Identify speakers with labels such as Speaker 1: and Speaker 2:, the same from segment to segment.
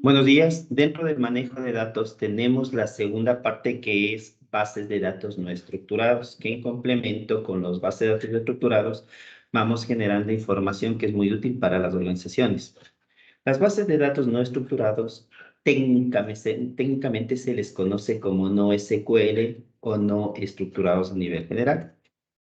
Speaker 1: Buenos días. Dentro del manejo de datos tenemos la segunda parte que es bases de datos no estructurados, que en complemento con los bases de datos estructurados vamos generando información que es muy útil para las organizaciones. Las bases de datos no estructurados técnicamente se les conoce como no SQL o no estructurados a nivel general.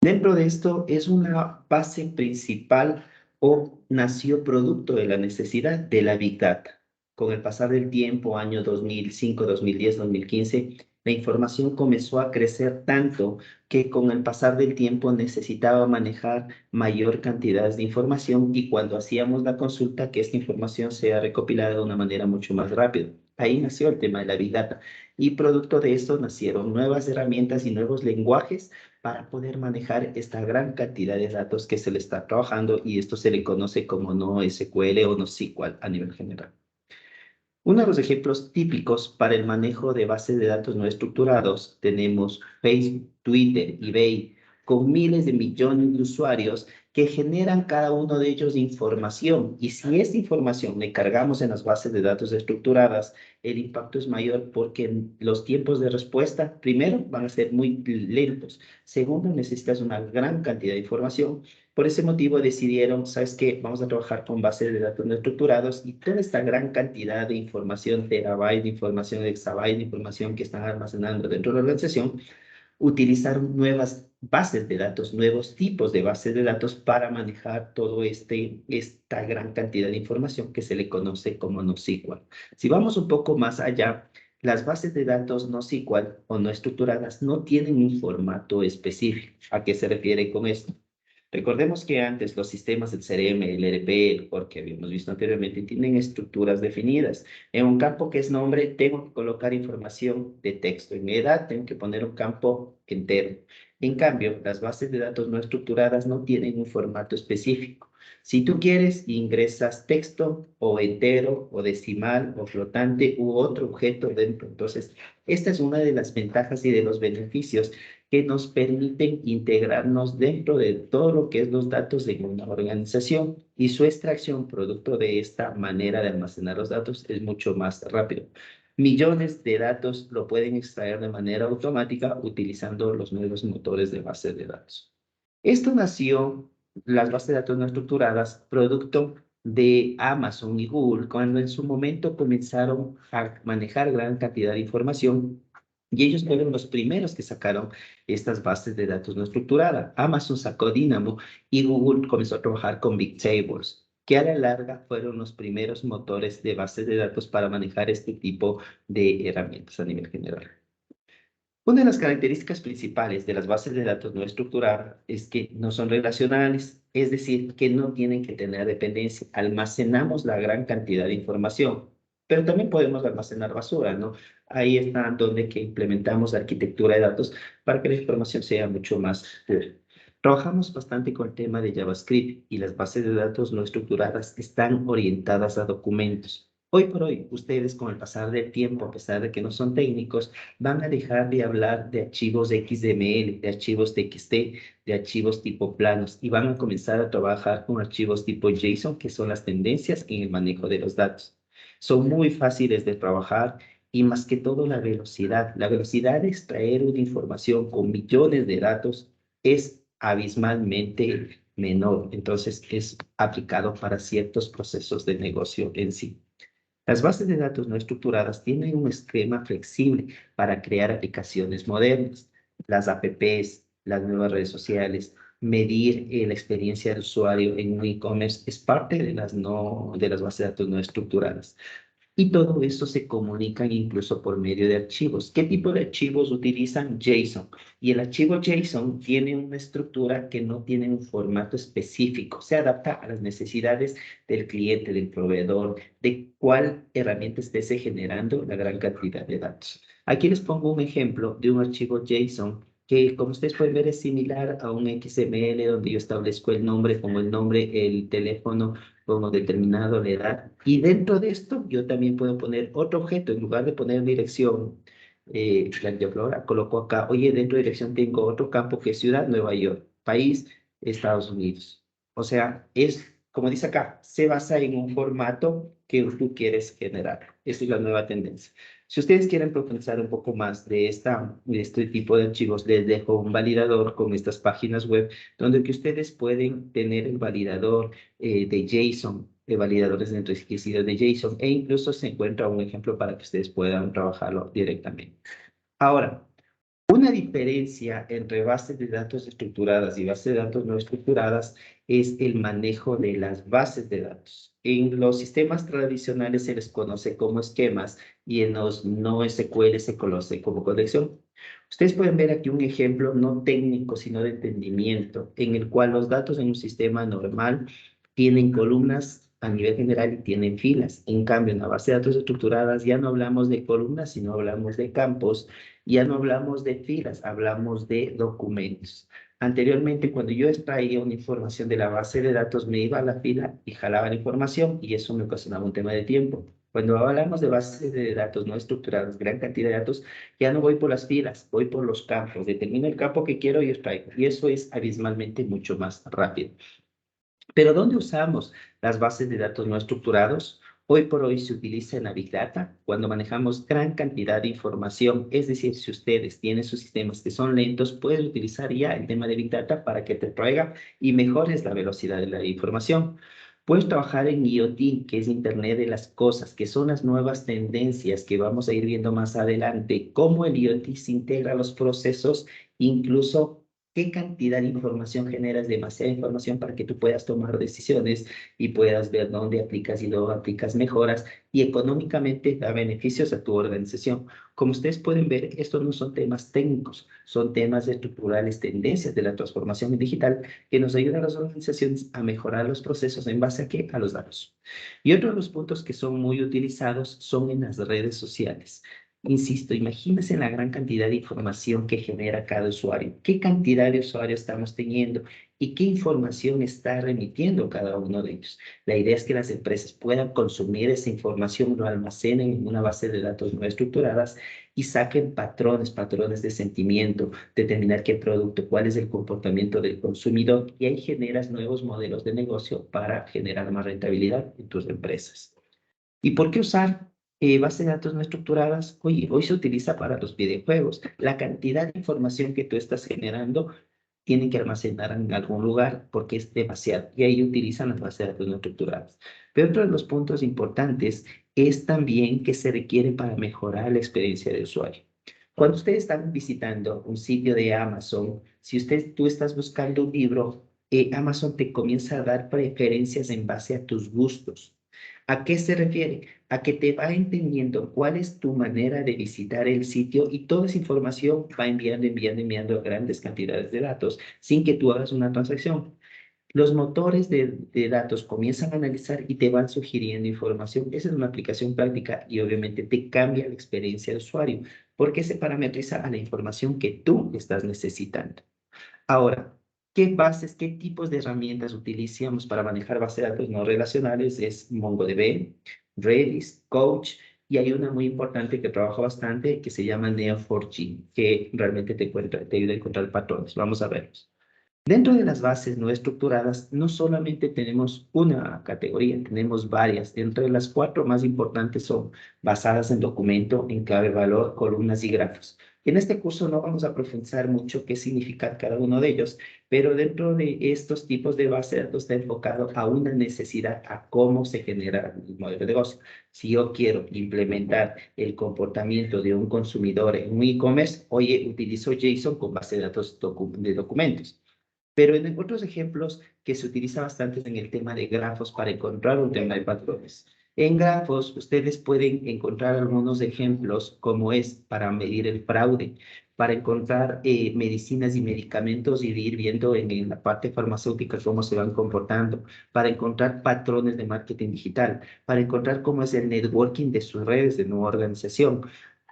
Speaker 1: Dentro de esto es una base principal o nació producto de la necesidad de la Big Data. Con el pasar del tiempo, año 2005, 2010, 2015, la información comenzó a crecer tanto que con el pasar del tiempo necesitaba manejar mayor cantidad de información y cuando hacíamos la consulta, que esta información sea recopilada de una manera mucho más rápida. Ahí nació el tema de la Big Data y producto de esto nacieron nuevas herramientas y nuevos lenguajes para poder manejar esta gran cantidad de datos que se le está trabajando y esto se le conoce como no SQL o no SQL a nivel general. Uno de los ejemplos típicos para el manejo de bases de datos no estructurados tenemos Facebook, Twitter, eBay, con miles de millones de usuarios que generan cada uno de ellos información. Y si esta información le cargamos en las bases de datos estructuradas, el impacto es mayor porque los tiempos de respuesta, primero, van a ser muy lentos. Segundo, necesitas una gran cantidad de información. Por ese motivo decidieron, ¿sabes qué? Vamos a trabajar con bases de datos no estructurados y toda esta gran cantidad de información, terabyte de información, exabyte de información que están almacenando dentro de la organización, utilizar nuevas bases de datos, nuevos tipos de bases de datos para manejar esta gran cantidad de información que se le conoce como NoSQL. Si vamos un poco más allá, las bases de datos NoSQL o no estructuradas no tienen un formato específico. ¿A qué se refiere con esto? Recordemos que antes los sistemas del CRM, el ERP, el core que habíamos visto anteriormente, tienen estructuras definidas. En un campo que es nombre, tengo que colocar información de texto. En mi edad, tengo que poner un campo entero. En cambio, las bases de datos no estructuradas no tienen un formato específico. Si tú quieres, ingresas texto o entero o decimal o flotante u otro objeto dentro. Entonces, esta es una de las ventajas y de los beneficios que nos permiten integrarnos dentro de todo lo que es los datos de una organización y su extracción producto de esta manera de almacenar los datos es mucho más rápido. Millones de datos lo pueden extraer de manera automática utilizando los nuevos motores de bases de datos. Esto nació, las bases de datos no estructuradas, producto de Amazon y Google, cuando en su momento comenzaron a manejar gran cantidad de información y ellos fueron los primeros que sacaron estas bases de datos no estructuradas. Amazon sacó Dynamo y Google comenzó a trabajar con Big Tables, que a la larga fueron los primeros motores de bases de datos para manejar este tipo de herramientas a nivel general. Una de las características principales de las bases de datos no estructuradas es que no son relacionales, es decir, que no tienen que tener dependencia. Almacenamos la gran cantidad de información, pero también podemos almacenar basura, ¿no? Ahí está donde que implementamos la arquitectura de datos para que la información sea mucho más pura. Trabajamos bastante con el tema de JavaScript y las bases de datos no estructuradas están orientadas a documentos. Hoy por hoy, ustedes con el pasar del tiempo, a pesar de que no son técnicos, van a dejar de hablar de archivos XML, de archivos TXT, de archivos tipo planos y van a comenzar a trabajar con archivos tipo JSON, que son las tendencias en el manejo de los datos. Son muy fáciles de trabajar y más que todo la velocidad de extraer una información con millones de datos es abismalmente menor. Entonces es aplicado para ciertos procesos de negocio en sí. Las bases de datos no estructuradas tienen un esquema flexible para crear aplicaciones modernas, las apps, las nuevas redes sociales, medir la experiencia del usuario en un e-commerce es parte de de las bases de datos no estructuradas. Y todo esto se comunica incluso por medio de archivos. ¿Qué tipo de archivos utilizan? JSON. Y el archivo JSON tiene una estructura que no tiene un formato específico. Se adapta a las necesidades del cliente, del proveedor, de cuál herramienta esté generando la gran cantidad de datos. Aquí les pongo un ejemplo de un archivo JSON que, como ustedes pueden ver, es similar a un XML donde yo establezco el nombre, como el nombre, el teléfono, como determinado la edad. Y dentro de esto, yo también puedo poner otro objeto. En lugar de poner dirección, yo ahora coloco acá, oye, dentro de dirección tengo otro campo que es ciudad, Nueva York, país, Estados Unidos. O sea, es como dice acá, se basa en un formato que tú quieres generar. Esa es la nueva tendencia. Si ustedes quieren profundizar un poco más de este tipo de archivos, les dejo un validador con estas páginas web donde que ustedes pueden tener el validador de JSON, de validadores de enriquecidos de JSON, e incluso se encuentra un ejemplo para que ustedes puedan trabajarlo directamente. Ahora, una diferencia entre bases de datos estructuradas y bases de datos no estructuradas es el manejo de las bases de datos. En los sistemas tradicionales se les conoce como esquemas y en los no SQL se conoce como conexión. Ustedes pueden ver aquí un ejemplo no técnico, sino de entendimiento, en el cual los datos en un sistema normal tienen columnas a nivel general y tienen filas. En cambio, en la base de datos estructuradas ya no hablamos de columnas, sino hablamos de campos. Ya no hablamos de filas, hablamos de documentos. Anteriormente, cuando yo extraía una información de la base de datos, me iba a la fila y jalaba la información y eso me ocasionaba un tema de tiempo. Cuando hablamos de bases de datos no estructuradas, gran cantidad de datos, ya no voy por las filas, voy por los campos. Determino el campo que quiero y extraigo. Y eso es abismalmente mucho más rápido. Pero ¿dónde usamos las bases de datos no estructurados? Hoy por hoy se utiliza en la Big Data cuando manejamos gran cantidad de información. Es decir, si ustedes tienen sus sistemas que son lentos, pueden utilizar ya el tema de Big Data para que te traiga y mejores la velocidad de la información. Puedes trabajar en IoT, que es Internet de las Cosas, que son las nuevas tendencias que vamos a ir viendo más adelante, cómo el IoT se integra a los procesos, incluso qué cantidad de información generas, demasiada información para que tú puedas tomar decisiones y puedas ver dónde aplicas y luego aplicas mejoras y económicamente da beneficios a tu organización. Como ustedes pueden ver, estos no son temas técnicos, son temas estructurales, tendencias de la transformación digital que nos ayudan a las organizaciones a mejorar los procesos en base a qué? A los datos. Y otro de los puntos que son muy utilizados son en las redes sociales. Insisto, imagínense la gran cantidad de información que genera cada usuario. ¿Qué cantidad de usuarios estamos teniendo? ¿Y qué información está remitiendo cada uno de ellos? La idea es que las empresas puedan consumir esa información, lo almacenen en una base de datos no estructuradas y saquen patrones, patrones de sentimiento, determinar qué producto, cuál es el comportamiento del consumidor y ahí generas nuevos modelos de negocio para generar más rentabilidad en tus empresas. ¿Y por qué usar bases de datos no estructuradas? Oye, hoy se utiliza para los videojuegos. La cantidad de información que tú estás generando tienen que almacenar en algún lugar porque es demasiado. Y ahí utilizan las bases de datos no estructuradas. Pero otro de los puntos importantes es también que se requiere para mejorar la experiencia del usuario. Cuando ustedes están visitando un sitio de Amazon, si tú estás buscando un libro, Amazon te comienza a dar preferencias en base a tus gustos. ¿A qué se refiere? A que te va entendiendo cuál es tu manera de visitar el sitio y toda esa información va enviando grandes cantidades de datos sin que tú hagas una transacción. Los motores de datos comienzan a analizar y te van sugiriendo información. Esa es una aplicación práctica y obviamente te cambia la experiencia de usuario porque se parametriza a la información que tú estás necesitando. Ahora, ¿qué bases, qué tipos de herramientas utilizamos para manejar bases de datos no relacionales? Es MongoDB, Redis, Coach, y hay una muy importante que trabajo bastante que se llama Neo4j, que realmente te ayuda a encontrar patrones. Vamos a verlos. Dentro de las bases no estructuradas, no solamente tenemos una categoría, tenemos varias. Entre las cuatro más importantes son basadas en documento, en clave valor, columnas y grafos. En este curso no vamos a profundizar mucho qué significa cada uno de ellos, pero dentro de estos tipos de base de datos está enfocado a una necesidad, a cómo se genera el modelo de negocio. Si yo quiero implementar el comportamiento de un consumidor en un e-commerce, oye, utilizo JSON con base de datos de documentos. Pero en otros ejemplos que se utiliza bastante en el tema de grafos para encontrar un tema de patrones. En grafos, ustedes pueden encontrar algunos ejemplos como es para medir el fraude, para encontrar medicinas y medicamentos y ir viendo en la parte farmacéutica cómo se van comportando, para encontrar patrones de marketing digital, para encontrar cómo es el networking de sus redes de nueva organización,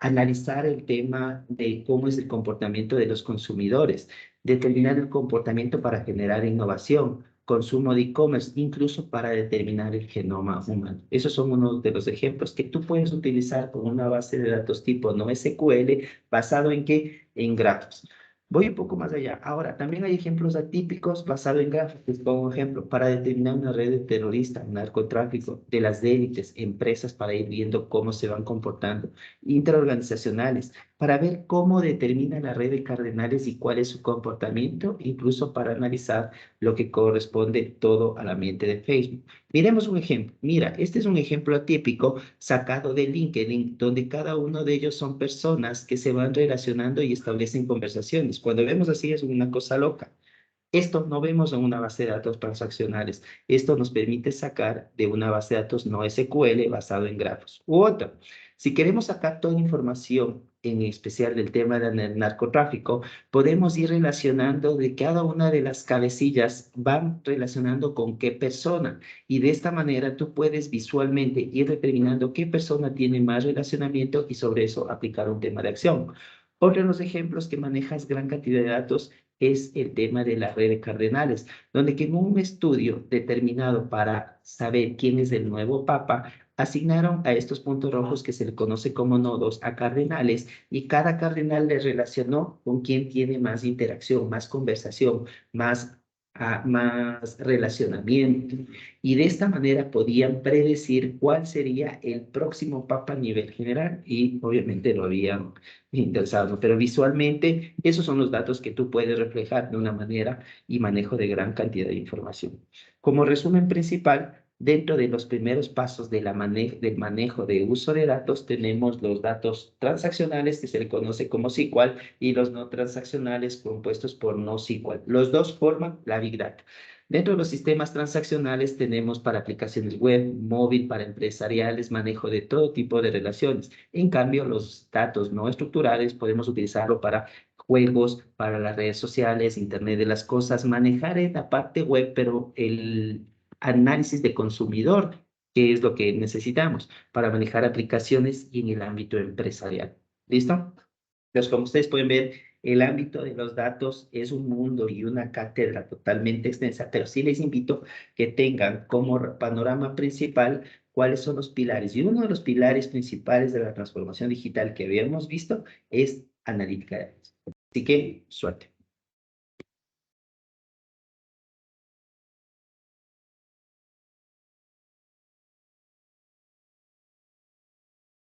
Speaker 1: analizar el tema de cómo es el comportamiento de los consumidores, determinar el comportamiento para generar innovación, consumo de e-commerce, incluso para determinar el genoma humano. Esos son unos de los ejemplos que tú puedes utilizar con una base de datos tipo NoSQL basado en qué? En grafos. Voy un poco más allá. Ahora, también hay ejemplos atípicos basados en gráficos. Les pongo un ejemplo. Para determinar una red de terrorista, narcotráfico, de las élites, empresas, para ir viendo cómo se van comportando, interorganizacionales, para ver cómo determina la red de cardenales y cuál es su comportamiento, incluso para analizar lo que corresponde todo al ambiente de Facebook. Miremos un ejemplo. Mira, este es un ejemplo atípico sacado de LinkedIn, donde cada uno de ellos son personas que se van relacionando y establecen conversaciones. Cuando vemos así es una cosa loca. Esto no vemos en una base de datos transaccionales. Esto nos permite sacar de una base de datos no SQL basado en grafos. U otra, si queremos sacar toda información, en especial del tema del narcotráfico, podemos ir relacionando de cada una de las cabecillas, van relacionando con qué persona. Y de esta manera tú puedes visualmente ir determinando qué persona tiene más relacionamiento y sobre eso aplicar un tema de acción. Otro de los ejemplos que manejas gran cantidad de datos es el tema de la red de cardenales, donde que en un estudio determinado para saber quién es el nuevo papa, asignaron a estos puntos rojos que se le conoce como nodos a cardenales y cada cardenal le relacionó con quién tiene más interacción, más conversación, más relacionamiento. Y de esta manera podían predecir cuál sería el próximo papa a nivel general y obviamente lo habían interesado, pero visualmente esos son los datos que tú puedes reflejar de una manera y manejo de gran cantidad de información. Como resumen principal, dentro de los primeros pasos de del manejo de uso de datos, tenemos los datos transaccionales, que se le conoce como SQL, y los no transaccionales compuestos por no SQL. Los dos forman la Big Data. Dentro de los sistemas transaccionales tenemos para aplicaciones web, móvil, para empresariales, manejo de todo tipo de relaciones. En cambio, los datos no estructurales podemos utilizarlo para juegos, para las redes sociales, Internet de las cosas, manejar en la parte web, pero el análisis de consumidor, que es lo que necesitamos para manejar aplicaciones y en el ámbito empresarial. ¿Listo? Entonces, como ustedes pueden ver, el ámbito de los datos es un mundo y una cátedra totalmente extensa, pero sí les invito que tengan como panorama principal cuáles son los pilares. Y uno de los pilares principales de la transformación digital que habíamos visto es analítica de datos. Así que, suerte.